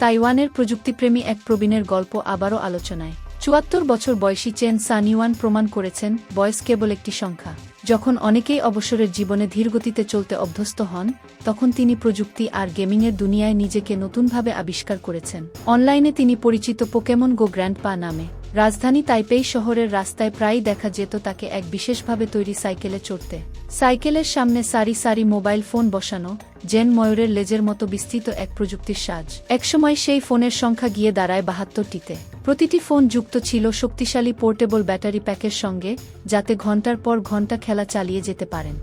তাইওয়ানের প্রযুক্তিপ্রেমী এক প্রবীণের গল্প আবারও আলোচনায়। ৭৪ বছর বয়সী চেন সানিওয়ান প্রমাণ করেছেন বয়স কেবল একটি সংখ্যা। যখন অনেকেই অবসরের জীবনে ধীরগতিতে চলতে অভ্যস্ত হন, তখন তিনি প্রযুক্তি আর গেমিংয়ের দুনিয়ায় নিজেকে নতুনভাবে আবিষ্কার করেছেন। অনলাইনে তিনি পরিচিত পোকেমন গো গ্র্যান্ডপা নামে। রাজধানী তাইপেই শহরের রাস্তায় প্রায়ই দেখা যেত তাকে এক বিশেষভাবে তৈরি সাইকেলে চড়তে। সাইকেলের সামনে সারি সারি মোবাইল ফোন বসানো, জেন ময়ূরের লেজের মতো বিস্তৃত এক প্রযুক্তির সাজ। একসময় সেই ফোনের সংখ্যা গিয়ে দাঁড়ায় ৭২টিতে। প্রতিটি ফোন যুক্ত ছিল শক্তিশালী পোর্টেবল ব্যাটারি প্যাকের সঙ্গে, যাতে ঘণ্টার পর ঘণ্টা খেলা চালিয়ে যেতে পারেন।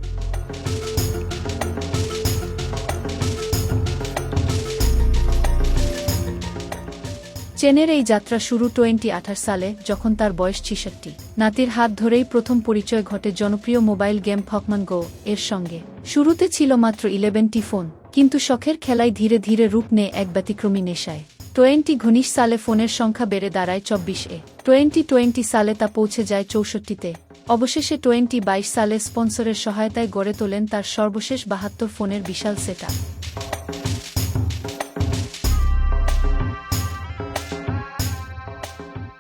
চেনের এই যাত্রা শুরু 2018 সালে, যখন তার বয়স ৬৬। নাতির হাত ধরেই প্রথম পরিচয় ঘটে জনপ্রিয় মোবাইল গেম পকেমন গো এর সঙ্গে। শুরুতে ছিল মাত্র 11টি ফোন, কিন্তু শখের খেলায় ধীরে ধীরে রূপ নেয় এক ব্যতিক্রমী নেশায়। 2019 সালে ফোনের সংখ্যা বেড়ে দাঁড়ায় 24-এ। 2020 সালে তা পৌঁছে যায় 64তে। অবশেষে 2022 সালে স্পন্সরের সহায়তায় গড়ে তোলেন তার সর্বশেষ 72 ফোনের বিশাল সেটআপ।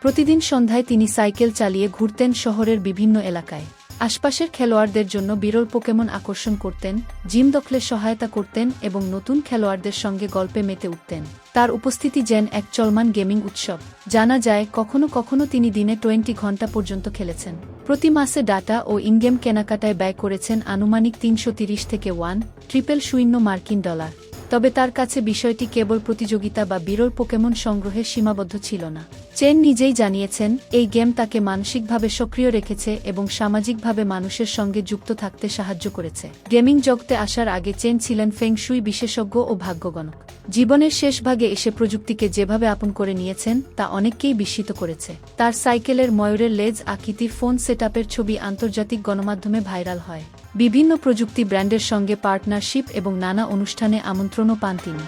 প্রতিদিন সন্ধ্যায় তিনি সাইকেল চালিয়ে ঘুরতেন শহরের বিভিন্ন এলাকায়। আশপাশের খেলোয়াড়দের জন্য বিরল পোকেমন আকর্ষণ করতেন, জিম দখলে সহায়তা করতেন এবং নতুন খেলোয়াড়দের সঙ্গে গল্পে মেতে উঠতেন। তার উপস্থিতি যেন এক চলমান গেমিং উৎসব। জানা যায়, কখনো কখনো তিনি দিনে 20 ঘণ্টা পর্যন্ত খেলেছেন। প্রতি মাসে ডাটা ও ইনগেম কেনাকাটায় ব্যয় করেছেন আনুমানিক 330 থেকে $1,000,000 তবে তার কাছে বিষয়টি কেবল প্রতিযোগিতা বা বিরল পোকেমন সংগ্রহে সীমাবদ্ধ ছিল না। চেন নিজেই জানিয়েছেন, এই গেম তাকে মানসিকভাবে সক্রিয় রেখেছে এবং সামাজিকভাবে মানুষের সঙ্গে যুক্ত থাকতে সাহায্য করেছে। গেমিং জগতে আসার আগে চেন ছিলেন ফেং শুই বিশেষজ্ঞ ও ভাগ্যগণক। জীবনের শেষ ভাগে এসে প্রযুক্তিকে যেভাবে আপন করে নিয়েছেন, তা অনেককেই বিস্মিত করেছে। তার সাইকেলের ময়ূরের লেজ আকৃতির ফোন সেটআপের ছবি আন্তর্জাতিক গণমাধ্যমে ভাইরাল হয়। বিভিন্ন প্রযুক্তি ব্র্যান্ডের সঙ্গে পার্টনারশিপ এবং নানা অনুষ্ঠানে আমন্ত্রণও পান তিনি।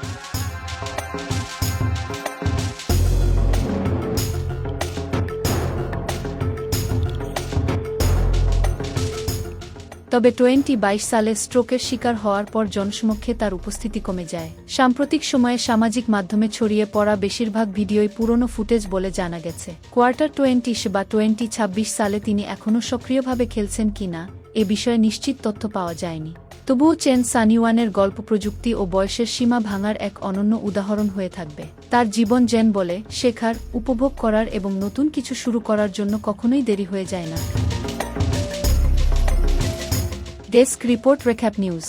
তবে 2022 সালে স্ট্রোকের শিকার হওয়ার পর জনসমক্ষে তার উপস্থিতি কমে যায়। সাম্প্রতিক সময়ে সামাজিক মাধ্যমে ছড়িয়ে পড়া বেশিরভাগ ভিডিওই পুরনো ফুটেজ বলে জানা গেছে। কোয়ার্টার 20 বা 2026 সালে তিনি এখনও সক্রিয়ভাবে খেলছেন কিনা এ বিষয়ে নিশ্চিত তথ্য পাওয়া যায়নি। তবুও চেন সানিওয়ানের গল্প প্রযুক্তি ও বয়সের সীমা ভাঙার এক অনন্য উদাহরণ হয়ে থাকবে। তার জীবন যেন বলে, শেখার, উপভোগ করার এবং নতুন কিছু শুরু করার জন্য কখনোই দেরি হয়ে যায় না। Desk report, recap news.